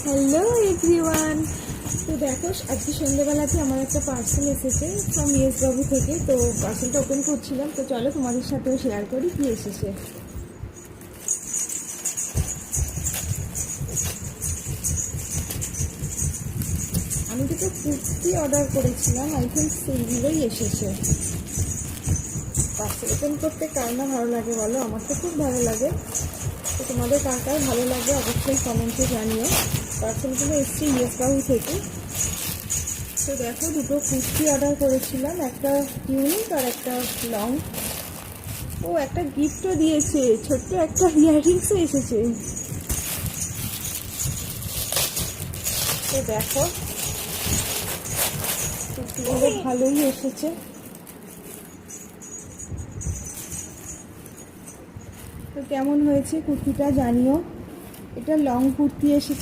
Hello everyone. তো দেখো, আজকে সন্ধ্যেবেলাতে আমার একটা পার্সেল এসেছে ফ্রম বাবু থেকে। তো পার্সেলটা ওপেন করছিলাম, তো চলো তোমাদের সাথেও শেয়ার করি কি এসেছে। আমি দুটো কুর্তি অর্ডার করেছিলাম, আই থিঙ্ক সেইগুলোই এসেছে। পার্সেল ওপেন করতে কার না ভালো লাগে বলো? আমার তো খুব ভালো লাগে। তো তোমাদের কার কার ভালো লাগে অবশ্যই কমেন্টে জানিও। পার্সেলগুলো এসছে বাবু থেকে। তো দেখো, দুটো কুর্তি অর্ডার করেছিলাম, একটা ইউনিক আর একটা লং। ও একটা গিফটও দিয়েছে, ছোট্ট একটা ইয়াররিংসও এসেছে। তো দেখো, কুর্তিগুলো ভালোই এসেছে। তো কেমন হয়েছে কুর্তিটা জানিও। এটা লং কুর্তি এসেছে।